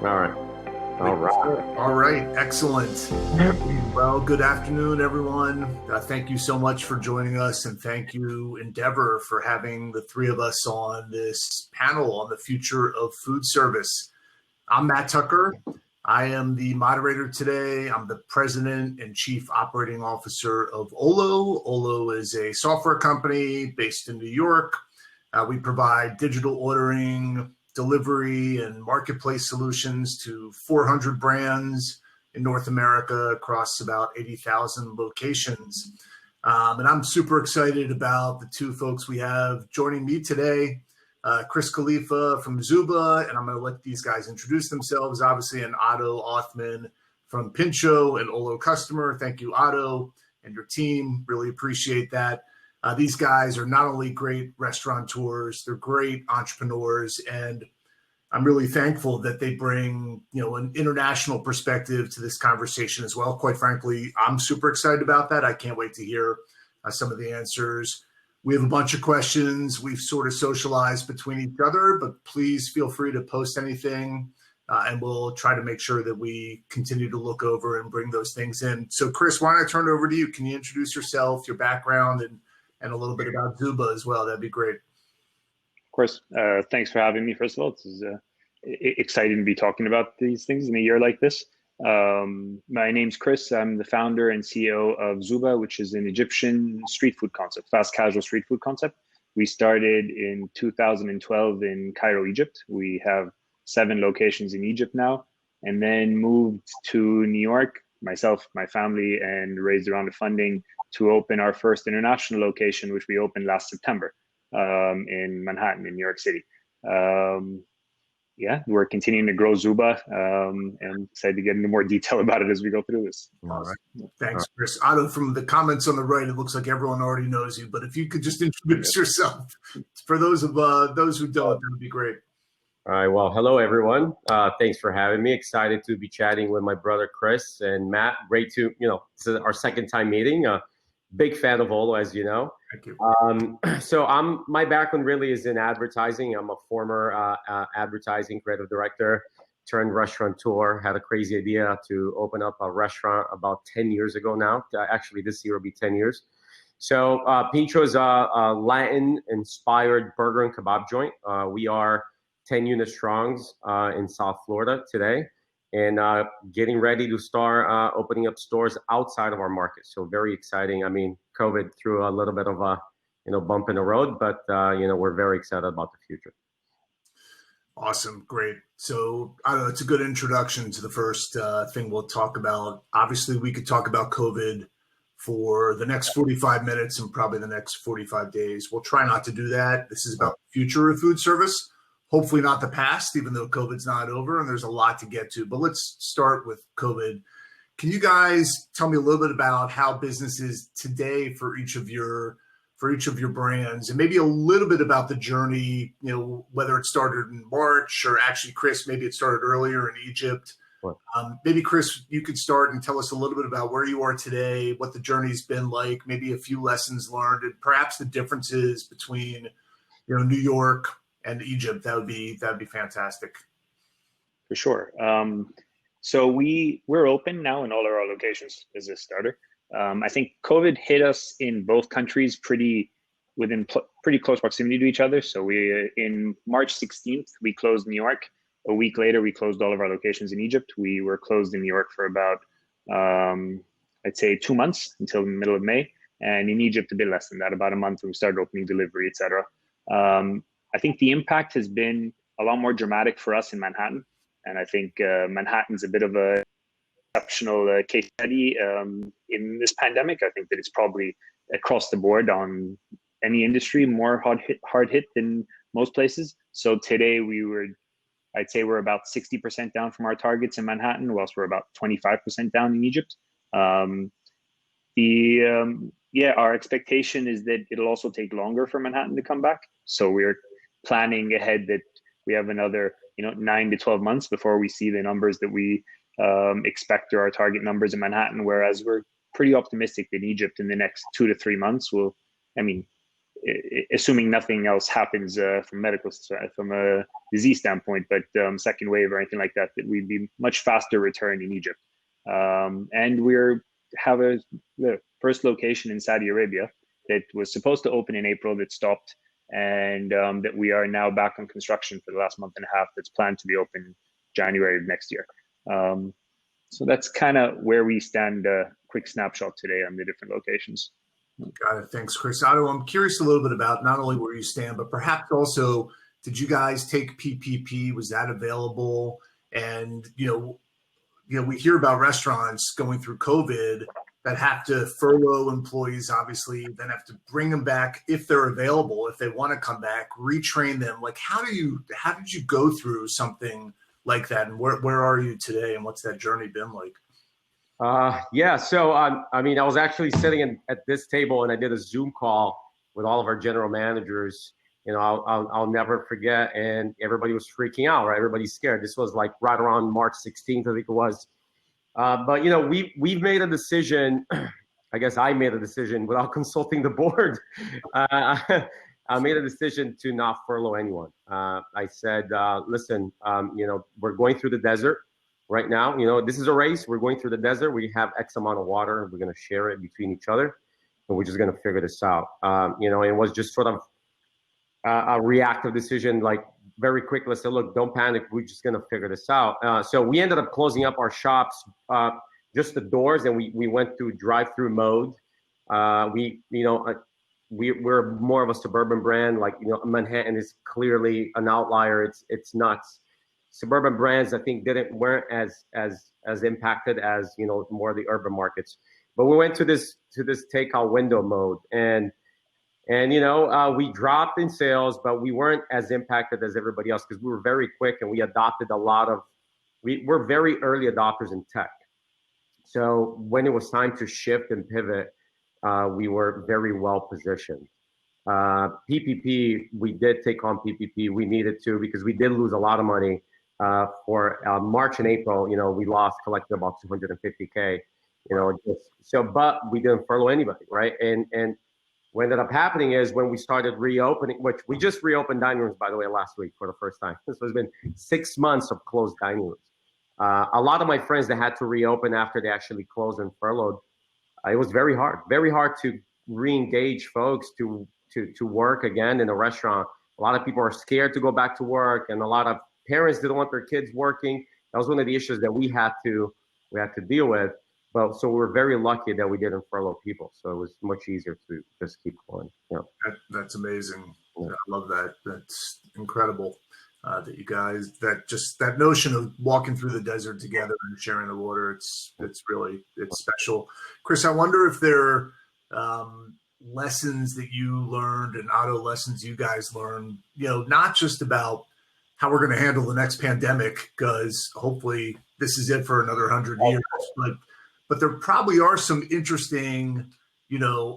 All right. All right. All right. Excellent. Well, good afternoon, everyone. Thank you so much for joining us, and thank you, Endeavor, for having the three of us on this panel on the future of food service. I'm Matt Tucker. I am the moderator today. I'm the president and chief operating officer of Olo. Olo is a software company based in New York. We provide digital ordering, delivery, and marketplace solutions to 400 brands in North America across about 80,000 locations. And I'm super excited about the two folks we have joining me today. Chris Khalifa from Zooba, and I'm going to let these guys introduce themselves. Obviously, and Otto Othman from Pincho, an Olo customer. Thank you, Otto, and your team. Really appreciate that. These guys are not only great restaurateurs, they're great entrepreneurs, and I'm really thankful that they bring, an international perspective to this conversation as well. Quite frankly, I'm super excited about that. I can't wait to hear some of the answers. We have a bunch of questions. We've sort of socialized between each other, but please feel free to post anything, and we'll try to make sure that we continue to look over and bring those things in. So, Chris, why don't I turn it over to you? Can you introduce yourself, your background, and a little bit about Zooba as well? That'd be great. Of course. Thanks for having me. First of all, this is exciting to be talking about these things in a year like this. My name's Chris. I'm the founder and CEO of Zooba, which is an Egyptian street food concept, fast casual street food concept. We started in 2012 in Cairo, Egypt. We have 7 locations in Egypt now, and then moved to New York, myself, my family, and raised a round of funding to open our first international location, which we opened last September in Manhattan, in New York City. We're continuing to grow Zooba, and excited to get into more detail about it as we go through this. All right. Thanks, Chris. Otto, from the comments on the right, it looks like everyone already knows you, but if you could just introduce yourself for those who don't, that would be great. All right. Well, hello, everyone. Thanks for having me. Excited to be chatting with my brother, Chris, and Matt. Great to, this is our second time meeting. Big fan of Olo, as you know. Thank you. So my background really is in advertising. I'm a former advertising creative director turned restaurateur. Had a crazy idea to open up a restaurant about 10 years ago now. Actually, this year will be 10 years. So Pincho is a Latin-inspired burger and kebab joint. We are 10 unit strongs in South Florida today, and getting ready to start opening up stores outside of our market. So very exciting. I mean, COVID threw a little bit of a bump in the road, but we're very excited about the future. Awesome, great. So I don't know, it's a good introduction to the first thing we'll talk about. Obviously, we could talk about COVID for the next 45 minutes and probably the next 45 days. We'll try not to do that. This is about the future of food service. Hopefully not the past, even though COVID's not over and there's a lot to get to. But let's start with COVID. Can you guys tell me a little bit about how business is today for each of your brands, and maybe a little bit about the journey, whether it started in March or actually, Chris, maybe it started earlier in Egypt. Maybe, Chris, you could start and tell us a little bit about where you are today, what the journey's been like, maybe a few lessons learned, and perhaps the differences between, New York and Egypt. That would be fantastic. For sure. So we're open now in all of our locations as a starter. I think COVID hit us in both countries within pretty close proximity to each other. So we in March 16th, we closed New York. A week later, we closed all of our locations in Egypt. We were closed in New York for about, I'd say 2 months until the middle of May. And in Egypt, a bit less than that, about a month when we started opening delivery, et cetera. I think the impact has been a lot more dramatic for us in Manhattan. And I think Manhattan's a bit of a exceptional case study in this pandemic. I think that it's probably across the board on any industry more hard hit than most places. So today I'd say we're about 60% down from our targets in Manhattan, whilst we're about 25% down in Egypt. Our expectation is that it'll also take longer for Manhattan to come back. So we're planning ahead that we have another 9 to 12 months before we see the numbers that we expect or our target numbers in Manhattan, whereas we're pretty optimistic that Egypt in the next 2 to 3 months assuming nothing else happens from a disease standpoint, but second wave or anything like that, that we'd be much faster return in Egypt. And the first location in Saudi Arabia that was supposed to open in April that stopped, and that we are now back on construction for the last month and a half. That's planned to be open January of next year. So that's kind of where we stand. Quick snapshot today on the different locations. Got it. Thanks, Chris. Otto, I'm curious a little bit about not only where you stand, but perhaps also, did you guys take PPP? Was that available? And, we hear about restaurants going through COVID that have to furlough employees, obviously, then have to bring them back if they're available, if they want to come back, retrain them. Like, how did you go through something like that? And where are you today? And what's that journey been like? So I was actually sitting at this table, and I did a Zoom call with all of our general managers. I'll never forget, and everybody was freaking out, right? Everybody's scared. This was like right around March 16th, I think it was. But we've made a decision. I guess I made a decision without consulting the board. I made a decision to not furlough anyone. I said, listen, we're going through the desert right now. This is a race. We're going through the desert. We have X amount of water. We're going to share it between each other, and we're just going to figure this out. It was just sort of a reactive decision, like very quick. Let's say, look, don't panic. We're just going to figure this out. So we ended up closing up our shops, just the doors, and we went to drive-through mode. We're more of a suburban brand. Like, Manhattan is clearly an outlier. It's nuts. Suburban brands, I think, weren't as impacted as more of the urban markets. But we went to this takeout window mode, and we dropped in sales, but we weren't as impacted as everybody else because we were very quick and we adopted we're very early adopters in tech. So when it was time to shift and pivot, we were very well positioned. PPP, we did take on PPP. We needed to because we did lose a lot of money. For March and April, we collected about $250K, but we didn't furlough anybody, right? And what ended up happening is when we started reopening, which we just reopened dining rooms, by the way, last week for the first time. So it's been 6 months of closed dining rooms. A lot of my friends that had to reopen after they actually closed and furloughed, it was very hard to re-engage folks to work again in a restaurant. A lot of people are scared to go back to work, and a lot of parents didn't want their kids working. That was one of the issues that we had to deal with. But so we're very lucky that we didn't furlough people. So it was much easier to just keep going. That's amazing. Yeah. I love that. That's incredible. That you guys, that notion of walking through the desert together and sharing the water, it's special. Chris, I wonder if there are lessons that you learned and Otto lessons you guys learned, not just about how we're going to handle the next pandemic, because hopefully this is it for another 100 years, but there probably are some interesting,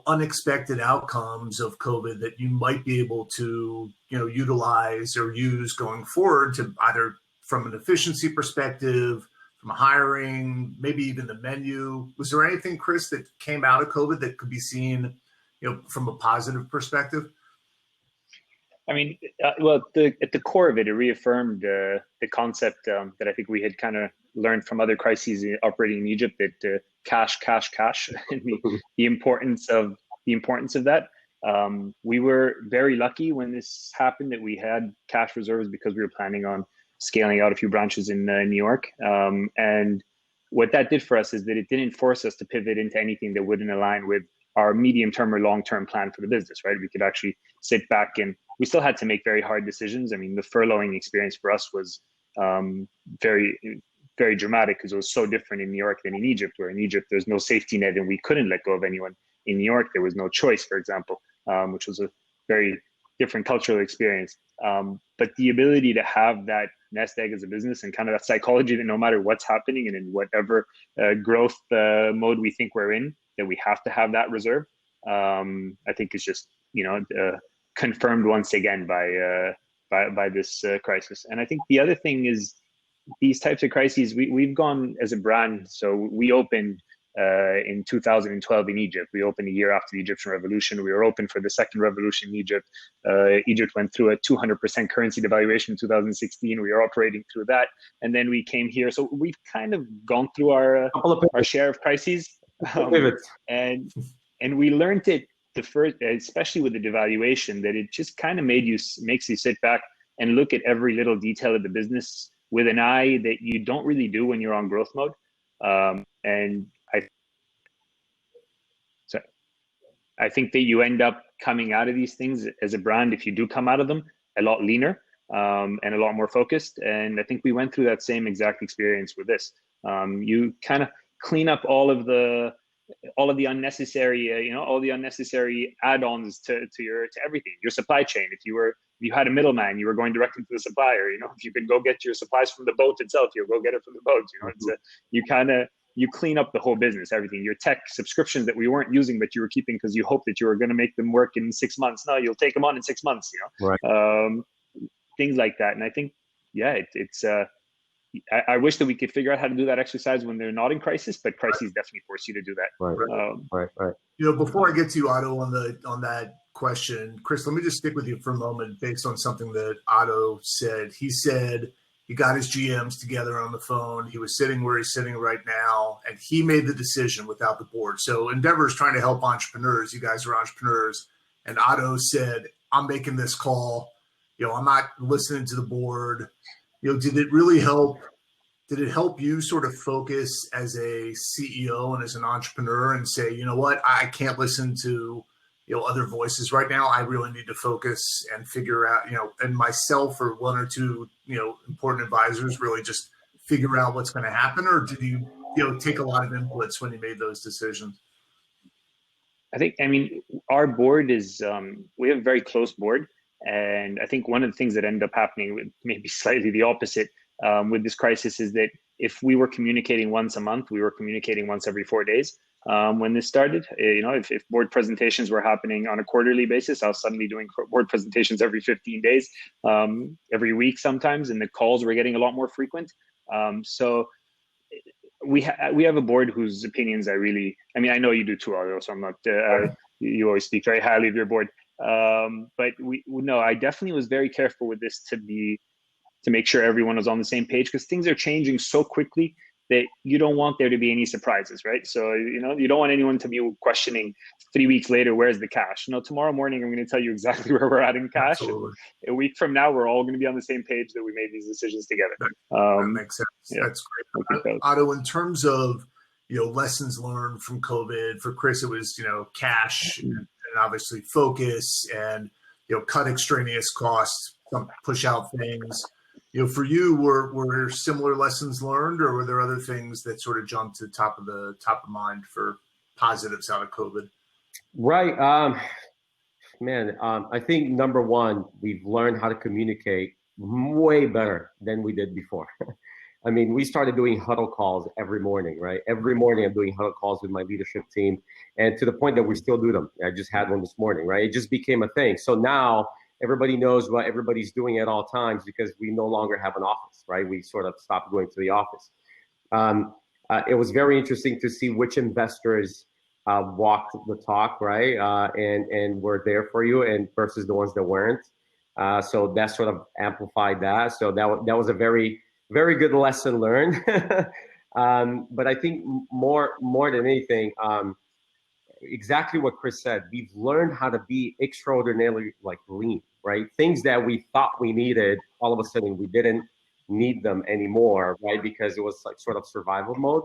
unexpected outcomes of COVID that you might be able to, utilize or use going forward to either from an efficiency perspective, from hiring, maybe even the menu. Was there anything, Chris, that came out of COVID that could be seen, from a positive perspective? I mean, at the core of it, it reaffirmed the concept that I think we had kind of learned from other crises operating in Egypt, that cash, and the importance of that. We were very lucky when this happened that we had cash reserves because we were planning on scaling out a few branches in New York. And what that did for us is that it didn't force us to pivot into anything that wouldn't align with our medium-term or long-term plan for the business, right? We could actually sit back, and we still had to make very hard decisions. I mean, the furloughing experience for us was very, very dramatic because it was so different in New York than in Egypt, where in Egypt, there's no safety net and we couldn't let go of anyone. In New York, there was no choice, for example, which was a very different cultural experience. But the ability to have that nest egg as a business and kind of that psychology that no matter what's happening and in whatever growth mode we think we're in, that we have to have that reserve, I think is just, confirmed once again by this crisis. And I think the other thing is these types of crises, we've gone as a brand. So we opened in 2012 in Egypt. We opened a year after the Egyptian Revolution. We were open for the second revolution in Egypt. Egypt went through a 200% currency devaluation in 2016. We were operating through that. And then we came here. So we've kind of gone through our share of crises. And we learned it the first, especially with the devaluation, that it just kind of makes you sit back and look at every little detail of the business with an eye that you don't really do when you're on growth mode. And I think that you end up coming out of these things as a brand, if you do come out of them, a lot leaner and a lot more focused. And I think we went through that same exact experience with this. You kind of clean up all of the unnecessary, all the unnecessary add-ons to everything. Your supply chain. If you had a middleman, you were going directly to the supplier. If you could go get your supplies from the boat itself, you'll go get it from the boat. You clean up the whole business, everything. Your tech subscriptions that we weren't using, but you were keeping because you hoped that you were going to make them work in 6 months. No, you'll take them on in 6 months. Right. Things like that. And I think, it's. I wish that we could figure out how to do that exercise when they're not in crisis, but crises definitely force you to do that. Right. Before I get to you, Otto, on that question, Chris, let me just stick with you for a moment based on something that Otto said. He said he got his GMs together on the phone. He was sitting where he's sitting right now, and he made the decision without the board. So Endeavor is trying to help entrepreneurs. You guys are entrepreneurs. And Otto said, I'm making this call. I'm not listening to the board. Did it really help? Did it help you sort of focus as a CEO and as an entrepreneur and say, you know what, I can't listen to, other voices right now. I really need to focus and figure out, and myself or one or two, important advisors really just figure out what's going to happen? Or did you, take a lot of inputs when you made those decisions? Our board is, we have a very close board. And I think one of the things that ended up happening with maybe slightly the opposite with this crisis is that if we were communicating once a month, we were communicating once every 4 days. When this started, if board presentations were happening on a quarterly basis, I was suddenly doing board presentations every 15 days, every week sometimes, and the calls were getting a lot more frequent. So we have a board whose opinions I know you do too, Otto, so I'm not, you always speak very highly of your board. But I definitely was very careful with this to make sure everyone was on the same page, because things are changing so quickly that you don't want there to be any surprises, right? So, you don't want anyone to be questioning 3 weeks later, where's the cash? Tomorrow morning, I'm going to tell you exactly where we're at in cash. And a week from now, we're all going to be on the same page that we made these decisions together. That makes sense. Yeah, that's great. Otto, in terms of, lessons learned from COVID, for Chris, it was, cash and obviously focus and, cut extraneous costs, push out things. For you, were similar lessons learned, or were there other things that sort of jumped to top of mind for positives out of COVID? Right. I think number one, we've learned how to communicate way better than we did before. We started doing huddle calls every morning, right? Every morning I'm doing huddle calls with my leadership team, and to the point that we still do them. I just had one this morning, right? It just became a thing. So now everybody knows what everybody's doing at all times because we no longer have an office, right? We sort of stopped going to the office. It was very interesting to see which investors walked the talk, right? And were there for you, and versus the ones that weren't. So that sort of amplified that. So that was a very, very good lesson learned. But I think more than anything, exactly what Chris said, we've learned how to be extraordinarily lean, right? Things that we thought we needed, all of a sudden we didn't need them anymore, right? Because it was sort of survival mode.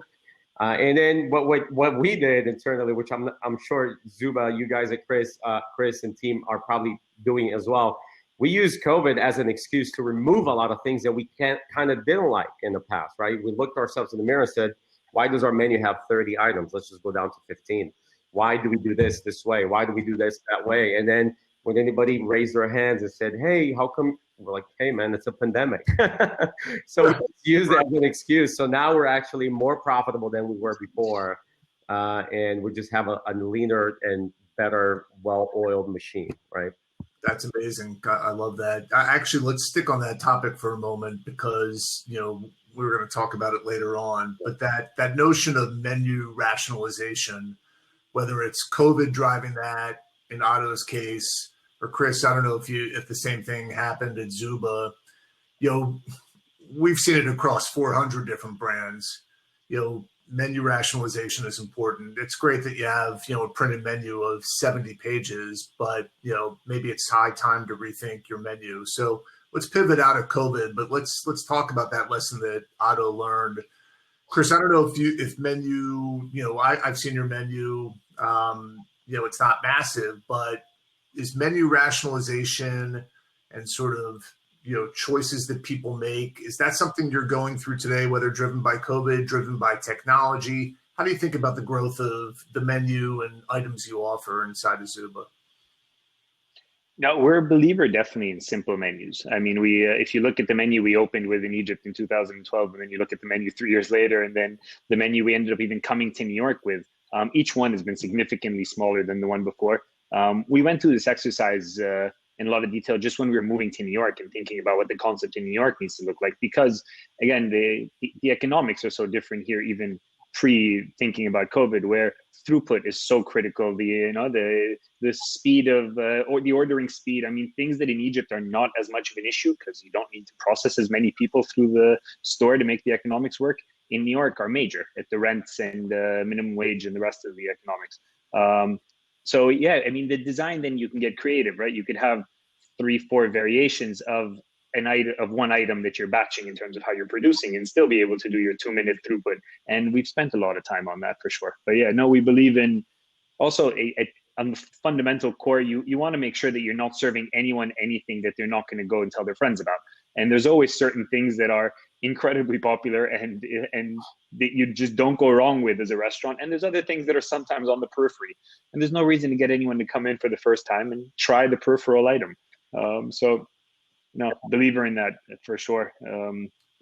And then what we did internally, which I'm sure Zooba, you guys at Chris and team are probably doing as well. We used COVID as an excuse to remove a lot of things that we kind of didn't like in the past, right? We looked ourselves in the mirror and said, why does our menu have 30 items? Let's just go down to 15. Why do we do this way? Why do we do this that way? And then when anybody raised their hands and said, hey, how come? We're like, hey, man, it's a pandemic. So we used it as an excuse. So now we're actually more profitable than we were before. And we just have a leaner and better, well-oiled machine, right? That's amazing. I love that. Actually, let's stick on that topic for a moment because, we're going to talk about it later on. But that notion of menu rationalization, whether it's COVID driving that in Otto's case, or Chris, I don't know if the same thing happened at Zooba. We've seen it across 400 different brands. Menu rationalization is important. It's great that you have, a printed menu of 70 pages, but, maybe it's high time to rethink your menu. So let's pivot out of COVID, but let's talk about that lesson that Otto learned. Chris, I don't know if menu, I've seen your menu, it's not massive, but is menu rationalization and sort of, choices that people make, is that something you're going through today, whether driven by COVID, driven by technology? How do you think about the growth of the menu and items you offer inside of Zooba? No, we're a believer definitely in simple menus. I mean, if you look at the menu we opened with in Egypt in 2012, and then you look at the menu 3 years later, and then the menu we ended up even coming to New York with, each one has been significantly smaller than the one before. We went through this exercise in a lot of detail just when we were moving to New York and thinking about what the concept in New York needs to look like, because again, the economics are so different here, even pre-thinking about COVID, where throughput is so critical. The speed of or the ordering speed. I mean, things that in Egypt are not as much of an issue because you don't need to process as many people through the store to make the economics work. In New York are major at the rents and minimum wage and the rest of the economics. So yeah, I mean, the design, then you can get creative, right? You could have 3-4 variations of one item that you're batching in terms of how you're producing and still be able to do your 2-minute throughput. And we've spent a lot of time on that for sure. But yeah, no, we believe in also on the fundamental core, you want to make sure that you're not serving anyone anything that they're not going to go and tell their friends about. And there's always certain things that are incredibly popular and that you just don't go wrong with as a restaurant. And there's other things that are sometimes on the periphery. And there's no reason to get anyone to come in for the first time and try the peripheral item. So no, believer in that for sure.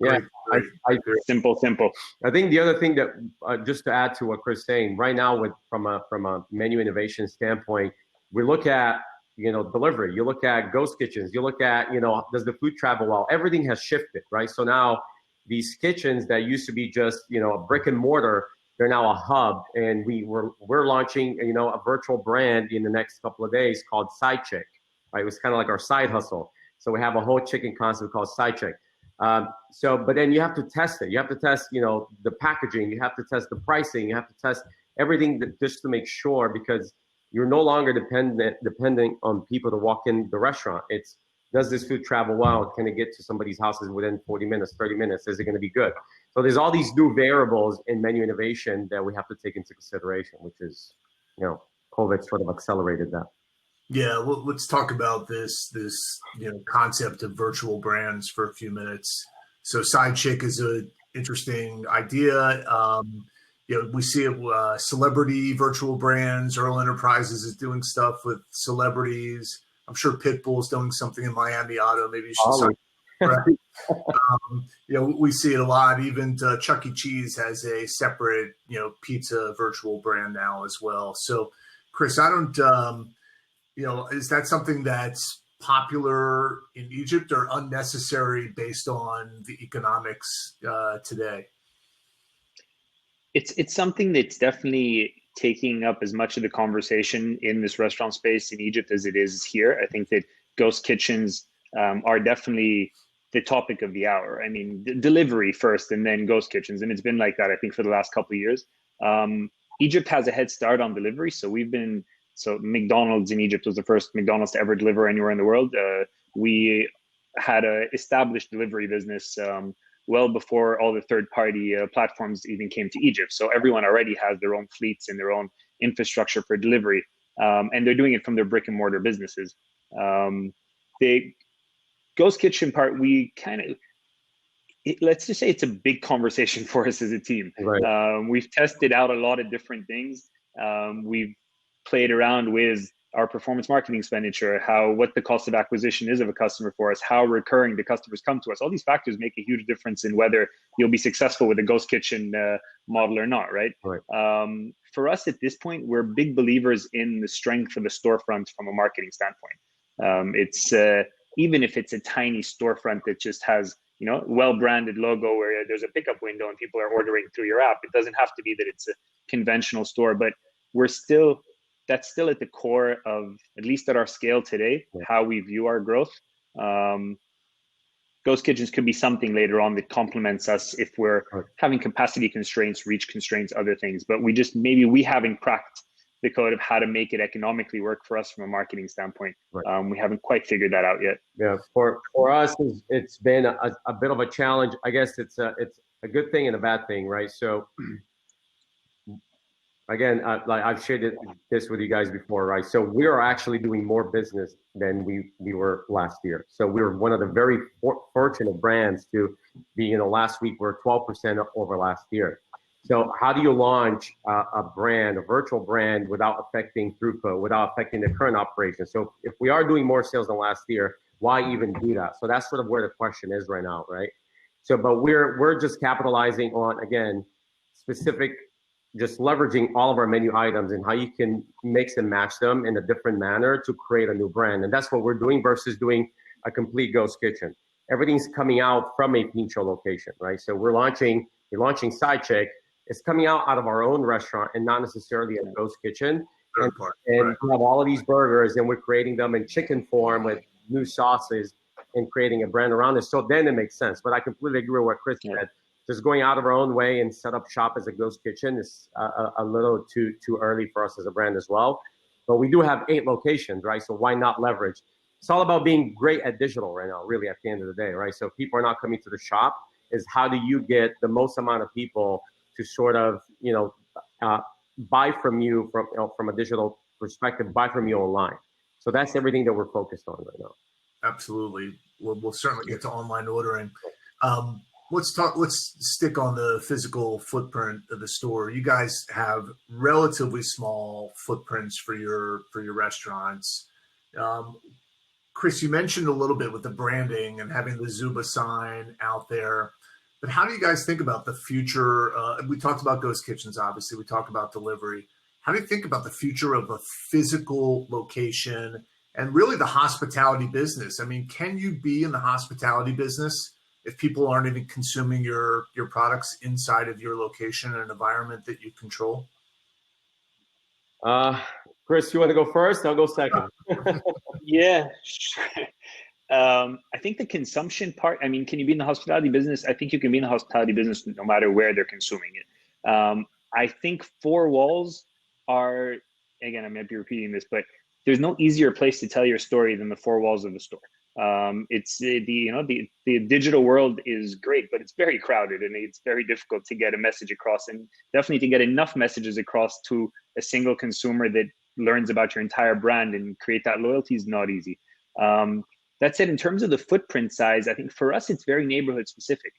Yeah, I agree. Simple. I think the other thing that just to add to what Chris is saying, right now from a menu innovation standpoint, we look at delivery. You look at ghost kitchens. You look at does the food travel well? Everything has shifted, right? So now these kitchens that used to be just a brick and mortar, they're now a hub, and we're launching a virtual brand in the next couple of days called Side Chick. Right, it was kind of like our side hustle. So we have a whole chicken concept called Side Chick. But then you have to test it. You have to test, the packaging. You have to test the pricing. You have to test everything just to make sure, because you're no longer dependent on people to walk in the restaurant. It's, does this food travel well? Can it get to somebody's houses within 40 minutes, 30 minutes? Is it going to be good? So there's all these new variables in menu innovation that we have to take into consideration, which is, COVID sort of accelerated that. Yeah, well, let's talk about this concept of virtual brands for a few minutes. So Side Chick is an interesting idea. We see it, celebrity virtual brands. Earl Enterprises is doing stuff with celebrities. I'm sure Pitbull's doing something in Miami, Otto. Maybe you should start. Right? We see it a lot. Even Chuck E. Cheese has a separate, pizza virtual brand now as well. So, Chris, I don't. Is that something that's popular in Egypt or unnecessary based on the economics today? It's something that's definitely taking up as much of the conversation in this restaurant space in Egypt as it is here. I think that ghost kitchens are definitely the topic of the hour. I mean, delivery first and then ghost kitchens. And it's been like that, I think, for the last couple of years. Egypt has a head start on delivery. So McDonald's in Egypt was the first McDonald's to ever deliver anywhere in the world. We had an established delivery business well before all the third-party platforms even came to Egypt. So everyone already has their own fleets and their own infrastructure for delivery. And they're doing it from their brick and mortar businesses. The ghost kitchen part, let's just say it's a big conversation for us as a team. Right. We've tested out a lot of different things. We've played around with our performance marketing expenditure, what the cost of acquisition is of a customer for us, how recurring the customers come to us. All these factors make a huge difference in whether you'll be successful with a ghost kitchen model or not, right? For us at this point, we're big believers in the strength of the storefront from a marketing standpoint. It's even if it's a tiny storefront that just has, you know, well-branded logo where there's a pickup window and people are ordering through your app. It doesn't have to be that it's a conventional store, but that's still at the core of, at least at our scale today, how we view our growth. Ghost kitchens could be something later on that complements us if we're having capacity constraints, reach constraints, other things. But maybe we haven't cracked the code of how to make it economically work for us from a marketing standpoint. We haven't quite figured that out yet. Yeah, for us, it's been a bit of a challenge. I guess it's a good thing and a bad thing, right? So again, like I've shared this with you guys before, right? So we are actually doing more business than we were last year. So we were one of the very fortunate brands to be, last week we're 12% over last year. So how do you launch a virtual brand, without affecting throughput, without affecting the current operation? So if we are doing more sales than last year, why even do that? So that's sort of where the question is right now, right? So, but we're just capitalizing on, again, specific, just leveraging all of our menu items and how you can mix and match them in a different manner to create a new brand. And that's what we're doing versus doing a complete ghost kitchen. Everything's coming out from a Pincho location, right? So we're launching Side Chick. It's coming out of our own restaurant and not necessarily a ghost kitchen. And we have all of these burgers and we're creating them in chicken form with new sauces and creating a brand around it. So then it makes sense. But I completely agree with what Chris said. Just going out of our own way and set up shop as a ghost kitchen is a little too early for us as a brand as well. But we do have 8 locations, right? So why not leverage? It's all about being great at digital right now, really, at the end of the day, right? So if people are not coming to the shop, is how do you get the most amount of people to sort of, buy from you from a digital perspective, buy from you online. So that's everything that we're focused on right now. Absolutely. We'll certainly get to online ordering. Let's stick on the physical footprint of the store. You guys have relatively small footprints for your restaurants. Chris, you mentioned a little bit with the branding and having the Zooba sign out there, but how do you guys think about the future? We talked about ghost kitchens, obviously. We talked about delivery. How do you think about the future of a physical location and really the hospitality business? I mean, can you be in the hospitality business if people aren't even consuming your products inside of your location and an environment that you control? Chris, you want to go first? I'll go second. Yeah, sure. I think the consumption part, I mean, can you be in the hospitality business? I think you can be in the hospitality business no matter where they're consuming it. I think 4 walls are, again, I might be repeating this, but there's no easier place to tell your story than the 4 walls of the store. It's the digital world is great, but it's very crowded and it's very difficult to get a message across, and definitely to get enough messages across to a single consumer that learns about your entire brand and create that loyalty is not easy. That said, in terms of the footprint size, I think for us, it's very neighborhood specific.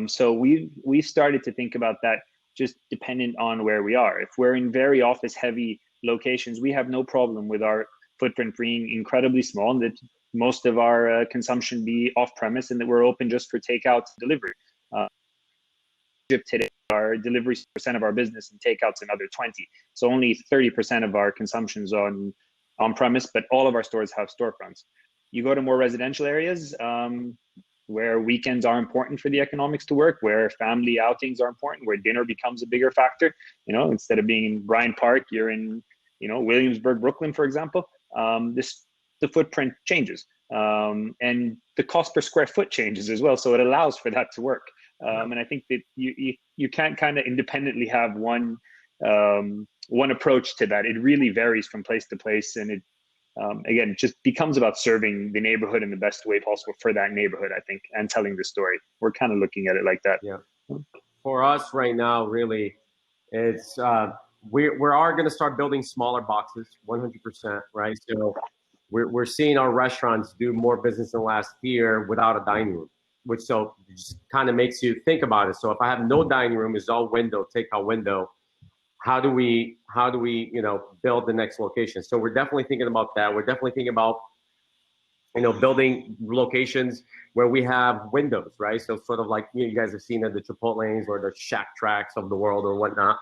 So we've started to think about that just dependent on where we are. If we're in very office heavy locations, we have no problem with our footprint being incredibly small and that most of our consumption be off premise and that we're open just for takeout delivery. Today, our delivery % of our business and takeouts another 20. So only 30% of our consumption's on premise, but all of our stores have storefronts. You go to more residential areas where weekends are important for the economics to work, where family outings are important, where dinner becomes a bigger factor. Instead of being in Bryant Park, you're in, Williamsburg, Brooklyn, for example. The footprint changes and the cost per square foot changes as well. So it allows for that to work. And I think that you can't kind of independently have one approach to that. It really varies from place to place. And it, again, just becomes about serving the neighborhood in the best way possible for that neighborhood, I think, and telling the story. We're kind of looking at it like that. Yeah. For us right now, really, it's we are going to start building smaller boxes, 100%, right? So we're seeing our restaurants do more business than last year without a dining room, which so just kind of makes you think about it. So if I have no dining room, it's all window, takeout window. How do we build the next location? So we're definitely thinking about that. We're definitely thinking about building locations where we have windows, right? So sort of like you guys have seen at the Chipotlanes or the Shack Tracks of the world or whatnot.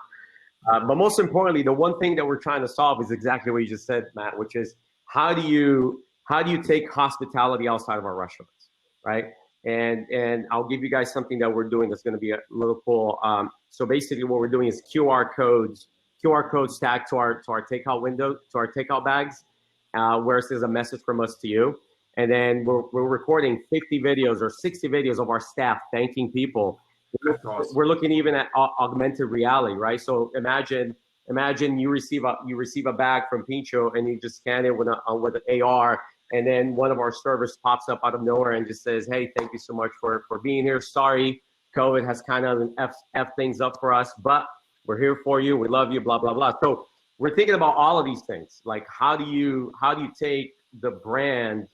But most importantly, the one thing that we're trying to solve is exactly what you just said, Matt, which is how do you how do you take hospitality outside of our restaurants, right? And I'll give you guys something that we're doing that's going to be a little cool. So basically, what we're doing is QR codes tagged to our takeout window, to our takeout bags, where it says a message from us to you. And then we're recording 50 videos or 60 videos of our staff thanking people. Awesome. We're looking even at augmented reality, right? So imagine you receive a bag from Pincho and you just scan it with an AR, and then one of our servers pops up out of nowhere and just says, "Hey, thank you so much for being here. Sorry, COVID has kind of f things up for us, but we're here for you. We love you. Blah blah blah." So we're thinking about all of these things. Like, how do you take the brand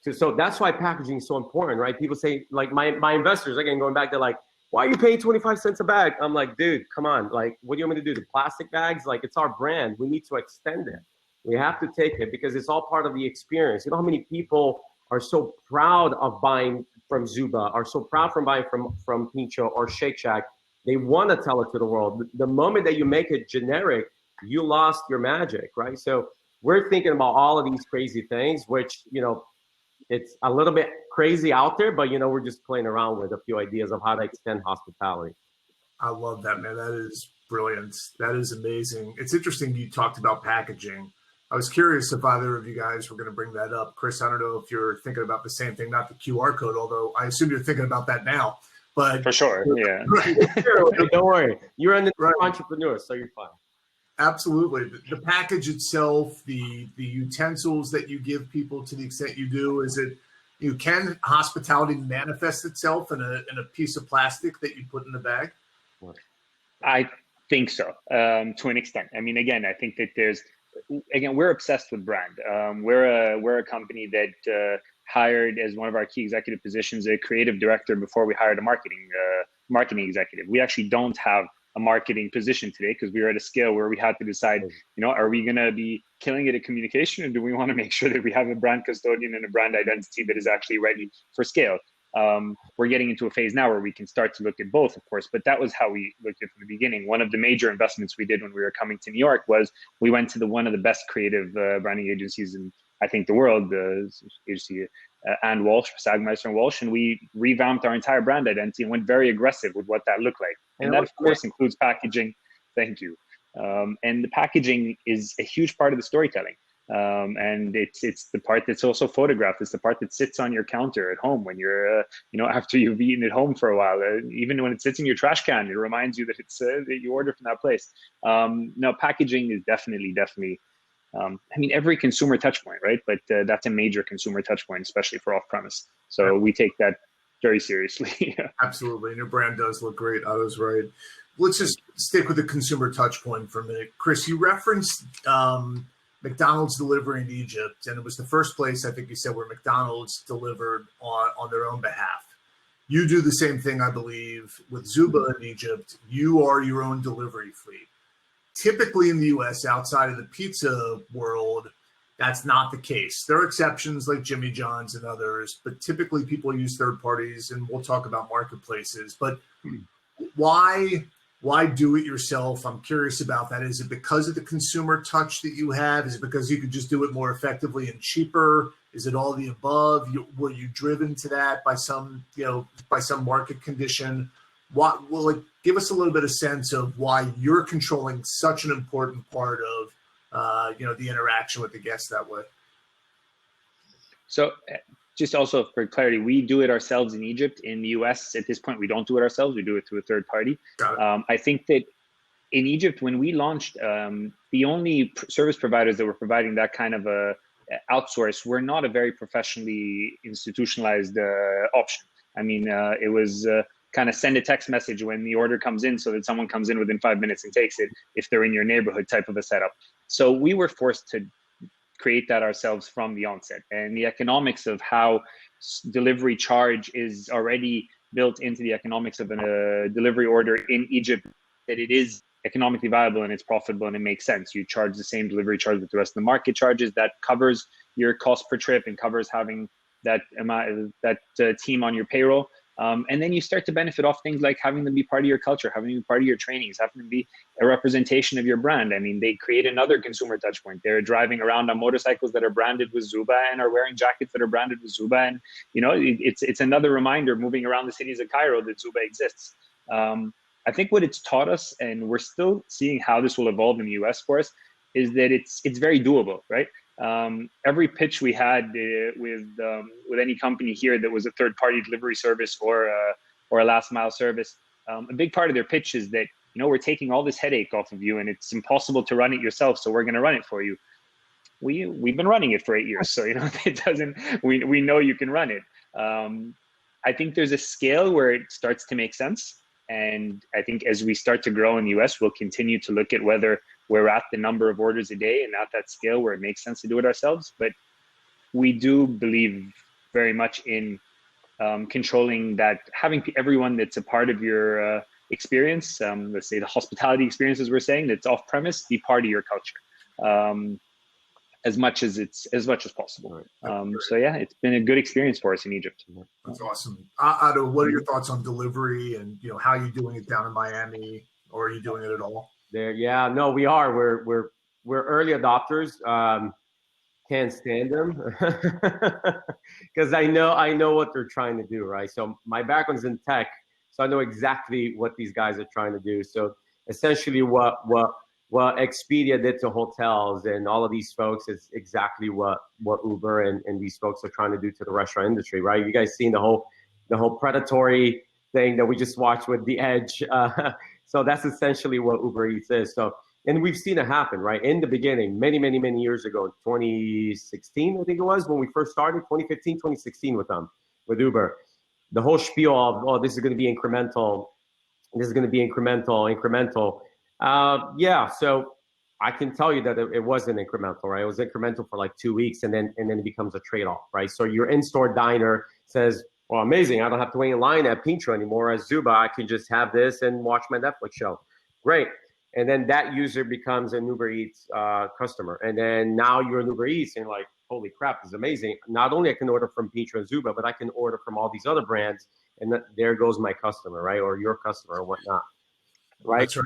to? So that's why packaging is so important, right? People say, like, my investors, again, going back to like, why are you paying 25 cents a bag? I'm like, dude, come on. Like, what do you want me to do? The plastic bags? Like, it's our brand. We need to extend it. We have to take it because it's all part of the experience. You know how many people are so proud of buying from Zooba, are so proud from buying from Pincho or Shake Shack. They want to tell it to the world. The moment that you make it generic, you lost your magic, right? So we're thinking about all of these crazy things, which, you know, it's a little bit crazy out there, but, you know, we're just playing around with a few ideas of how to extend hospitality. I love that, man. That is brilliant. That is amazing. It's interesting you talked about packaging. I was curious if either of you guys were going to bring that up. Chris, I don't know if you're thinking about the same thing, not the QR code, although I assume you're thinking about that now. But for sure, yeah. Right. Don't worry. You're an entrepreneur, so you're fine. Absolutely. The package itself, the utensils that you give people, to the extent you do, is it, can hospitality manifest itself in a piece of plastic that you put in the bag? I think so, to an extent. I mean, again, I think that we're obsessed with brand. We're a company that hired as one of our key executive positions a creative director before we hired a marketing executive. We actually don't have a marketing position today because we were at a scale where we had to decide, are we going to be killing it at communication, or do we want to make sure that we have a brand custodian and a brand identity that is actually ready for scale? We're getting into a phase now where we can start to look at both, of course, but that was how we looked at it from the beginning. One of the major investments we did when we were coming to New York was we went to one of the best creative branding agencies in, I think, the world, the agency and Walsh, Sagmeister and Walsh, and we revamped our entire brand identity and went very aggressive with what that looked like. And that, of course, includes packaging. Thank you. And the packaging is a huge part of the storytelling. And it's the part that's also photographed. It's the part that sits on your counter at home when you're, after you've eaten at home for a while. Even when it sits in your trash can, it reminds you that it's that you ordered from that place. No, packaging is definitely. Every consumer touch point, right? But that's a major consumer touch point, especially for off-premise. So we take that very seriously. Absolutely. And your brand does look great. Otto's right. Let's just stick with the consumer touch point for a minute. Chris, you referenced McDonald's delivery in Egypt, and it was the first place, I think you said, where McDonald's delivered on their own behalf. You do the same thing, I believe, with Zooba in Egypt. You are your own delivery fleet. Typically in the U.S., outside of the pizza world, that's not the case. There are exceptions like Jimmy John's and others, but typically people use third parties, and we'll talk about marketplaces. But why do it yourself? I'm curious about that. Is it because of the consumer touch that you have? Is it because you could just do it more effectively and cheaper? Is it all the above? Were you driven to that by some market condition? Give us a little bit of sense of why you're controlling such an important part of the interaction with the guests that way. So just also for clarity, we do it ourselves in Egypt. In the US, at this point, we don't do it ourselves. We do it through a third party. I think that in Egypt, when we launched, the only service providers that were providing that kind of a outsource were not a very professionally institutionalized option. I mean, it was kind of send a text message when the order comes in so that someone comes in within 5 minutes and takes it if they're in your neighborhood type of a setup. So we were forced to create that ourselves from the onset. And the economics of how delivery charge is already built into the economics of a delivery order in Egypt, that it is economically viable and it's profitable and it makes sense. You charge the same delivery charge that the rest of the market charges. That covers your cost per trip and covers having that team on your payroll. And then you start to benefit off things like having them be part of your culture, having them be part of your trainings, having them be a representation of your brand. I mean, they create another consumer touch point. They're driving around on motorcycles that are branded with Zooba and are wearing jackets that are branded with Zooba. And, you know, it's another reminder moving around the cities of Cairo that Zooba exists. I think what it's taught us, and we're still seeing how this will evolve in the US for us, is that it's very doable, right? Every pitch we had with any company here that was a third-party delivery service or a last-mile service, a big part of their pitch is that, you know, we're taking all this headache off of you, and it's impossible to run it yourself, so we're going to run it for you. We've been running it for 8 years, so, you know, it doesn't. We know you can run it. I think there's a scale where it starts to make sense. And I think as we start to grow in the US, we'll continue to look at whether we're at the number of orders a day and at that scale where it makes sense to do it ourselves. But we do believe very much in controlling that, having everyone that's a part of your experience, let's say the hospitality experience, as we're saying, that's off premise, be part of your culture. As much as possible. So yeah, it's been a good experience for us in Egypt. That's awesome. Otto, what are your thoughts on delivery, and, you know, how are you doing it down in Miami, or are you doing it at all? There, yeah, no, we are. We're early adopters. Can't stand them because I know what they're trying to do, right? So my background's in tech, so I know exactly what these guys are trying to do. So essentially, what Expedia did to hotels and all of these folks is exactly what Uber and these folks are trying to do to the restaurant industry, right? You guys seen the whole predatory thing that we just watched with The Edge. So that's essentially what Uber Eats is. So, and we've seen it happen, right? In the beginning, many years ago, 2016, I think it was, when we first started, 2015, 2016 with Uber. The whole spiel of, oh, this is going to be incremental. This is going to be incremental. Yeah, so I can tell you that it wasn't incremental, right? It was incremental for like 2 weeks, and then it becomes a trade-off, right? So your in-store diner says, well, amazing, I don't have to wait in line at Pincho anymore. As Zooba, I can just have this and watch my Netflix show. Great. And then that user becomes an Uber Eats customer. And then now you're an Uber Eats, and you're like, holy crap, this is amazing. Not only I can order from Pincho and Zooba, but I can order from all these other brands, and there goes my customer, right? Or your customer or whatnot, right? That's right.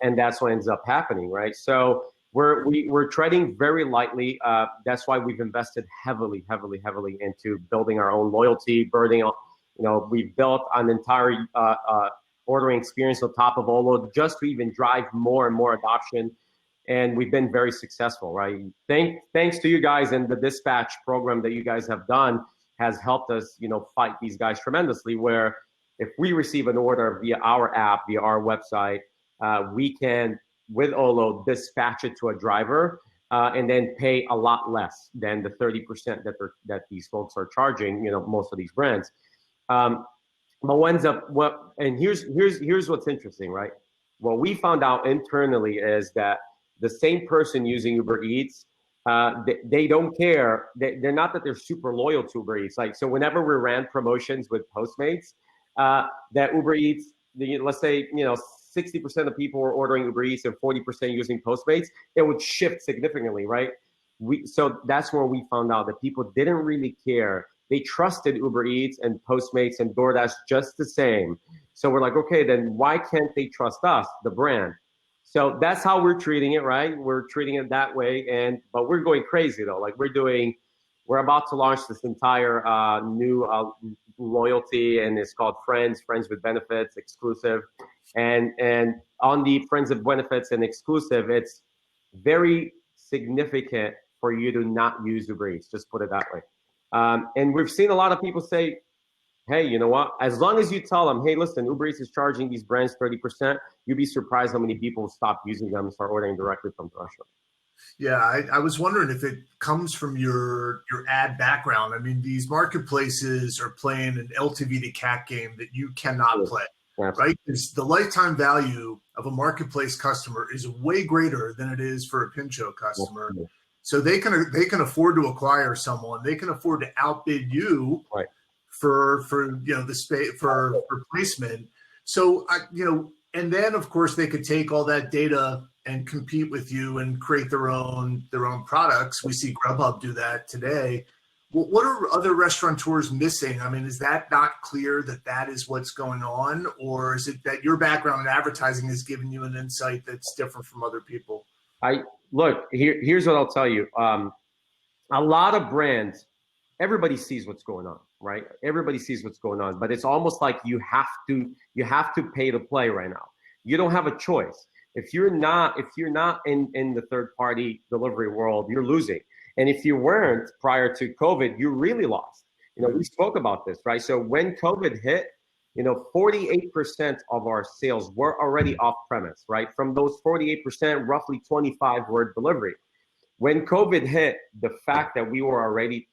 And that's what ends up happening, right? So we're treading very lightly. That's why we've invested heavily into building our own loyalty, we've built an entire ordering experience on top of Olo just to even drive more and more adoption. And we've been very successful, right? Thanks to you guys, and the dispatch program that you guys have done has helped us, fight these guys tremendously, where if we receive an order via our app, via our website, we can, with Olo, dispatch it to a driver and then pay a lot less than the 30% that these folks are charging, most of these brands. But here's what's interesting, right? What we found out internally is that the same person using Uber Eats, they don't care. They're not that they're super loyal to Uber Eats. Like, so whenever we ran promotions with Postmates, that Uber Eats, let's say, 60% of people were ordering Uber Eats and 40% using Postmates, it would shift significantly, right? So that's where we found out that people didn't really care. They trusted Uber Eats and Postmates and DoorDash just the same. So we're like, okay, then why can't they trust us, the brand? So that's how we're treating it, right? We're treating it that way, but we're going crazy though. Like we're about to launch this entire new loyalty, and it's called Friends with Benefits, exclusive. And on the Friends with Benefits and exclusive, it's very significant for you to not use Uber Eats, just put it that way. And we've seen a lot of people say, hey, you know what? As long as you tell them, hey, listen, Uber Eats is charging these brands 30%, you'd be surprised how many people stop using them and start ordering directly from the restaurant. Yeah, I was wondering if it comes from your ad background. I mean, these marketplaces are playing an LTV to Cat game that you cannot play, right? Because the lifetime value of a marketplace customer is way greater than it is for a Pincho customer. Yeah. So they can afford to acquire someone. They can afford to outbid you, right, for the space for placement. So and then of course they could take all that data and compete with you and create their own products. We see Grubhub do that today. What are other restaurateurs missing? I mean, is that not clear that that is what's going on? Or is it that your background in advertising has given you an insight that's different from other people? Here's what I'll tell you. A lot of brands, everybody sees what's going on, right? Everybody sees what's going on, but it's almost like you have to pay to play right now. You don't have a choice. If you're not in the third party delivery world, you're losing. And if you weren't prior to COVID, you really lost. We spoke about this, right? So when COVID hit, 48% of our sales were already off premise, right? From those 48%, roughly 25 were delivery. When COVID hit, the fact that we were already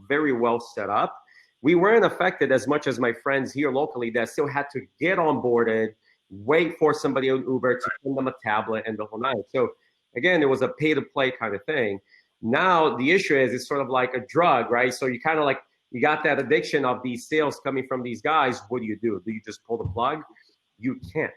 very well set up, we weren't affected as much as my friends here locally that still had to get onboarded, wait for somebody on Uber to send them a tablet and the whole nine. So again, it was a pay to play kind of thing. Now the issue is it's sort of like a drug, right? So you kind of like, you got that addiction of these sales coming from these guys. What do? Do you just pull the plug? You can't,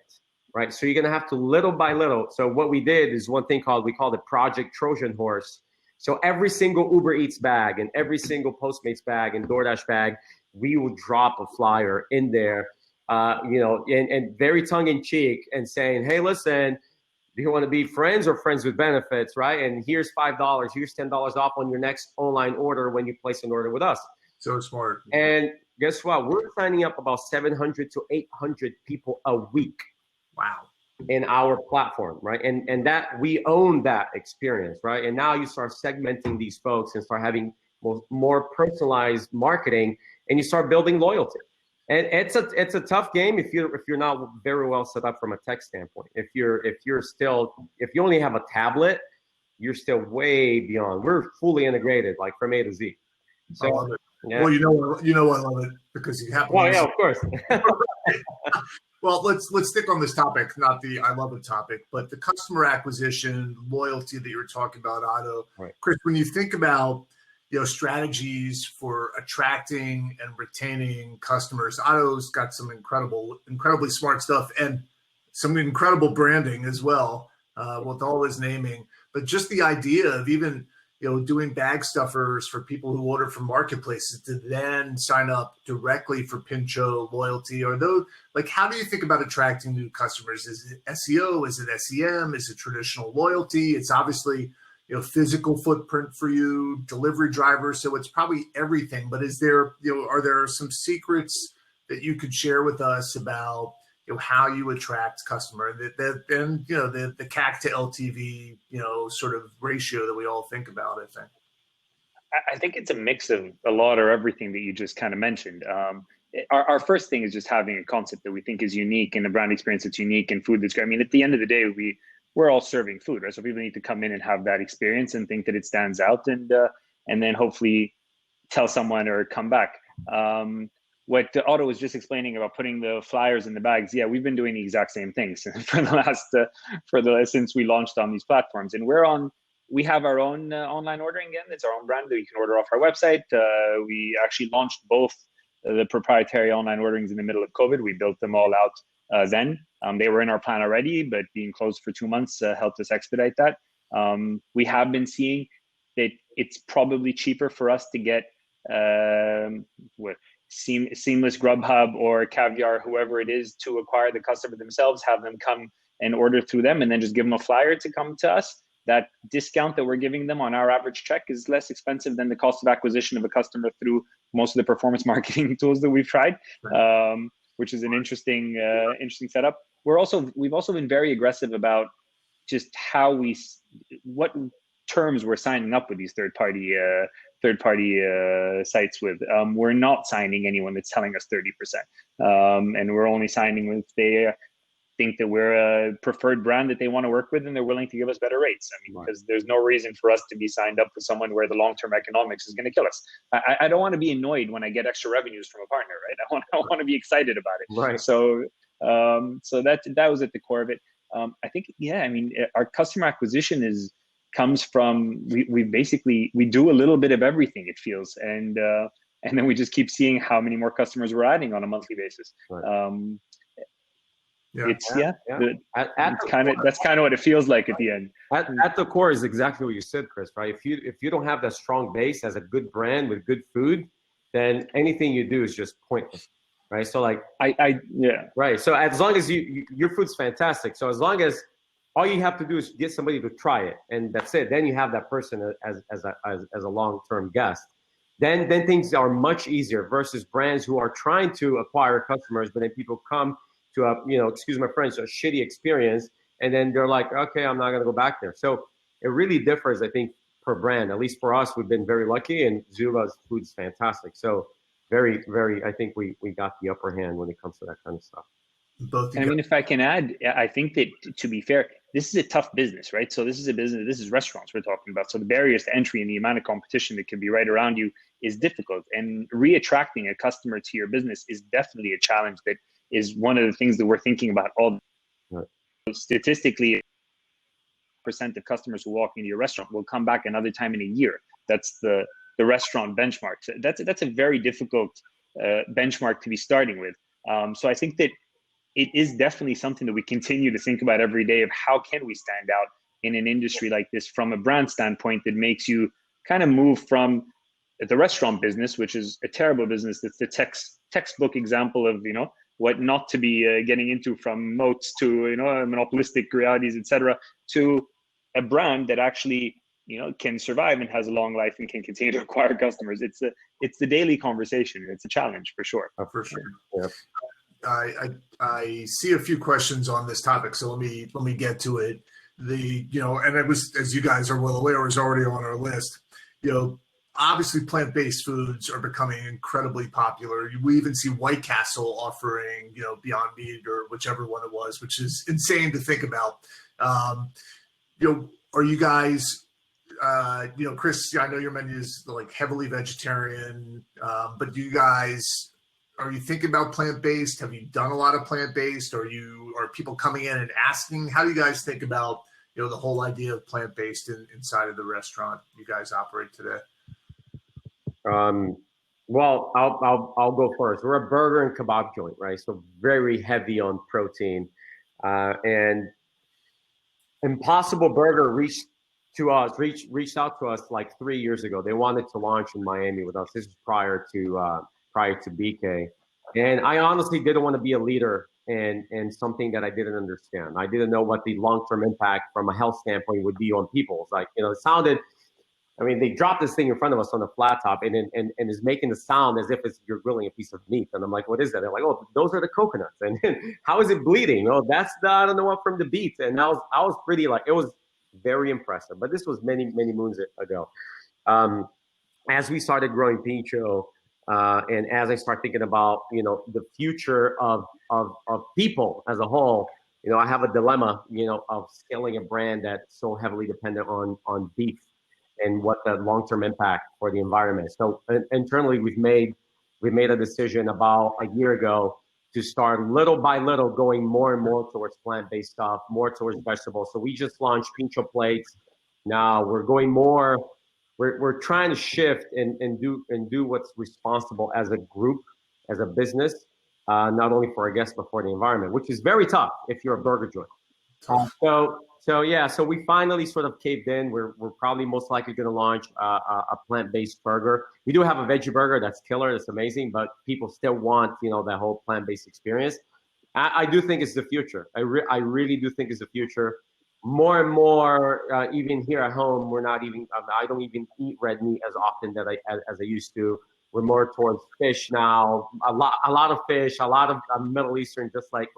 right? So you're going to have to little by little. So what we did is one thing we called it Project Trojan Horse. So every single Uber Eats bag and every single Postmates bag and DoorDash bag, we will drop a flyer in there, and very tongue in cheek and saying, hey, listen, do you want to be friends or friends with benefits, right? And here's $5, here's $10 off on your next online order when you place an order with us. So smart. And guess what? We're signing up about 700 to 800 people a week. Wow. In our platform, right? And that we own that experience, right? And now you start segmenting these folks and start having more personalized marketing, and you start building loyalty. And it's a tough game if you're not very well set up from a tech standpoint. If you only have a tablet, you're still way beyond. We're fully integrated, like from A to Z. So, I love it. Yeah. Well, I love it because you have. Well, yeah, of course. Well, let's stick on this topic, not the I love it topic, but the customer acquisition, loyalty that you were talking about, Otto. Right. Chris, when you think about strategies for attracting and retaining customers, Otto's got some incredibly smart stuff and some incredible branding as well, with all his naming. But just the idea of even doing bag stuffers for people who order from marketplaces to then sign up directly for Pincho loyalty, or those, like, how do you think about attracting new customers? Is it SEO? Is it SEM? Is it traditional loyalty? It's obviously, physical footprint for you, delivery drivers. So it's probably everything, but are there some secrets that you could share with us about, how you attract customer, and the CAC to LTV, sort of ratio that we all think about, I think it's a mix of a lot or everything that you just kind of mentioned. Our first thing is just having a concept that we think is unique and a brand experience that's unique and food that's great. I mean, at the end of the day, we're all serving food, right? So people need to come in and have that experience and think that it stands out, and then hopefully tell someone or come back. What Otto was just explaining about putting the flyers in the bags, yeah, we've been doing the exact same things for the last since we launched on these platforms, and we have our own online ordering again. It's our own brand that you can order off our website. We actually launched both the proprietary online orderings in the middle of COVID. We built them all out then. They were in our plan already, but being closed for 2 months helped us expedite that. We have been seeing that it's probably cheaper for us to get Seamless Grubhub or Caviar, whoever it is, to acquire the customer themselves, have them come and order through them, and then just give them a flyer to come to us. That discount that we're giving them on our average check is less expensive than the cost of acquisition of a customer through most of the performance marketing tools that we've tried, which is an interesting setup. We've also been very aggressive about just what terms we're signing up with these third party sites with. We're not signing anyone that's telling us 30%, and we're only signing if they think that we're a preferred brand that they want to work with and they're willing to give us better rates. I mean, because there's no reason for us to be signed up with someone where the long-term economics is going to kill us. I don't want to be annoyed when I get extra revenues from a partner, right? I want to be excited about it. Right. So that was at the core of it. I think, yeah, I mean, our customer acquisition comes from, we do a little bit of everything, it feels. And then we just keep seeing how many more customers we're adding on a monthly basis. Right. Yeah. It's At that's kind of what it feels like at the end. at the core is exactly what you said, Chris, right? If you don't have that strong base as a good brand with good food, then anything you do is just pointless, right? So like Yeah. right. So as long as your food's fantastic. So as long as all you have to do is get somebody to try it, and that's it. Then you have that person as a long-term guest. Then things are much easier versus brands who are trying to acquire customers, but then people come to a, excuse my French, a shitty experience, and then they're like, okay, I'm not gonna go back there. So it really differs, I think, per brand. At least for us, we've been very lucky, and Zooba's food's fantastic. So very, very, I think we got the upper hand when it comes to that kind of stuff. And I mean, if I can add, I think that to be fair, this is a tough business, right? So this is a business, this is restaurants we're talking about. So the barriers to entry and the amount of competition that can be right around you is difficult. And reattracting a customer to your business is definitely a challenge that is one of the things that we're thinking about all. Right. Statistically, percent of customers who walk into your restaurant will come back another time in a year. That's the restaurant benchmark. So that's a very difficult benchmark to be starting with. So I think that it is definitely something that we continue to think about every day of how can we stand out in an industry like this from a brand standpoint that makes you kind of move from the restaurant business, which is a terrible business. That's the textbook example of, what not to be getting into, from moats to, monopolistic realities, etc., to a brand that actually, can survive and has a long life and can continue to acquire customers. It's the daily conversation. It's a challenge for sure. Oh, for sure. Yeah. I see a few questions on this topic, so let me get to it. And it was, as you guys are well aware, was already on our list. Obviously plant-based foods are becoming incredibly popular. We even see White Castle offering, Beyond Meat or whichever one it was, which is insane to think about. Are you guys, Chris, I know your menu is like heavily vegetarian, but are you thinking about plant-based? Have you done a lot of plant-based? Are people coming in and asking? How do you guys think about, the whole idea of plant-based inside of the restaurant you guys operate today? Well, I'll go first. We're a burger and kebab joint, right? So very heavy on protein. And Impossible Burger reached out to us like 3 years ago. They wanted to launch in Miami with us. This is prior to BK. And I honestly didn't want to be a leader in something that I didn't understand. I didn't know what the long-term impact from a health standpoint would be on people. It's like, it sounded, they dropped this thing in front of us on the flat top and is making the sound as if you're grilling a piece of meat. And I'm like, what is that? They're like, oh, those are the coconuts. And how is it bleeding? Oh, that's I don't know what, from the beets. And I was pretty it was very impressive. But this was many, many moons ago. As we started growing Pincho, and as I start thinking about, the future of people as a whole, I have a dilemma, of scaling a brand that's so heavily dependent on beef and what the long-term impact for the environment. So internally, we've made a decision about a year ago to start little by little going more and more towards plant-based stuff, more towards vegetables. So we just launched Pincho plates. Now we're going more. We're trying to shift and do what's responsible as a group, as a business, not only for our guests but for the environment, which is very tough if you're a burger joint. So we finally sort of caved in. We're probably most likely going to launch a plant-based burger. We do have a veggie burger that's killer, that's amazing, but people still want that whole plant-based experience. I do think it's the future. I really do think it's the future. More and more, even here at home, I don't even eat red meat as often as I used to. We're more towards fish now. A lot of fish, a lot of Middle Eastern, just like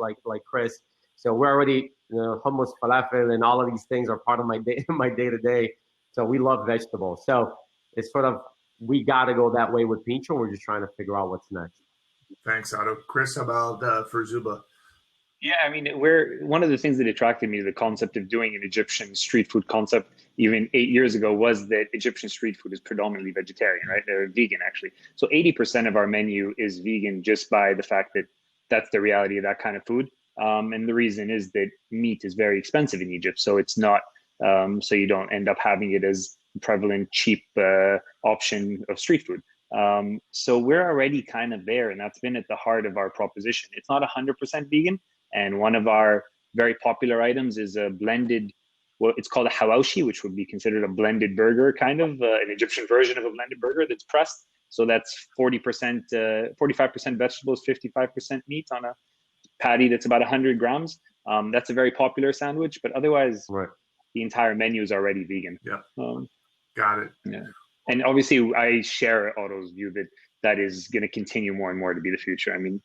Chris. So we're already, hummus, falafel, and all of these things are part of my day to day. So we love vegetables. So it's sort of, we got to go that way with Pincho. We're just trying to figure out what's next. Thanks, Otto. Chris, how about for Zooba? Yeah, one of the things that attracted me to the concept of doing an Egyptian street food concept even 8 years ago was that Egyptian street food is predominantly vegetarian, right? They're vegan, actually. So 80% of our menu is vegan just by the fact that that's the reality of that kind of food. And the reason is that meat is very expensive in Egypt. So it's not, so you don't end up having it as prevalent, cheap option of street food. So we're already kind of there, and that's been at the heart of our proposition. It's not 100% vegan. And one of our very popular items is a blended, well, it's called a hawashi, which would be considered a blended burger, kind of an Egyptian version of a blended burger that's pressed. So that's 40%, 45% vegetables, 55% meat on a patty that's about 100 grams. That's a very popular sandwich, but otherwise, the entire menu is already vegan. Yeah, got it. Yeah, and obviously, I share Otto's view that that is going to continue more and more to be the future. I mean,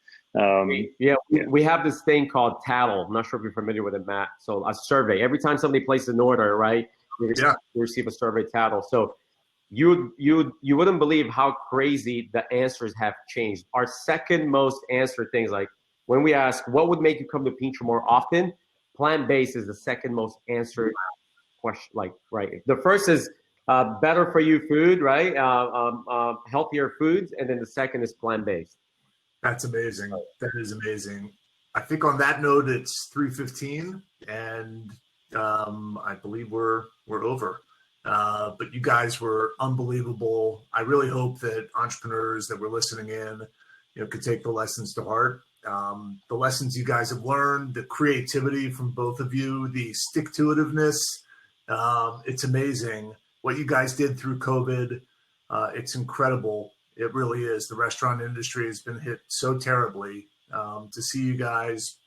we have this thing called Tattle. I'm not sure if you're familiar with it, Matt. So a survey. Every time somebody places an order, right, you receive a survey Tattle. So you wouldn't believe how crazy the answers have changed. Our second most answered things, like when we ask what would make you come to Pincho more often, plant-based is the second most answered question. Like, right, the first is better for you food, right? Healthier foods, and then the second is plant-based. That's amazing. That is amazing. I think on that note, it's 3:15, and I believe we're over. But you guys were unbelievable. I really hope that entrepreneurs that were listening in, could take the lessons to heart. The lessons you guys have learned, the creativity from both of you, the stick-to-itiveness. It's amazing what you guys did through COVID. It's incredible. It really is. The restaurant industry has been hit so terribly. To see you guys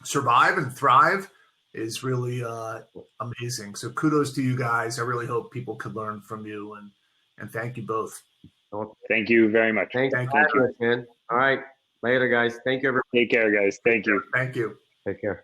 survive and thrive is really amazing. So kudos to you guys. I really hope people could learn from you, and thank you both. Thank you very much. Thank you, man. All right. Later, guys. Thank you, everyone. Take care, guys. Thank you. Thank you. Take care.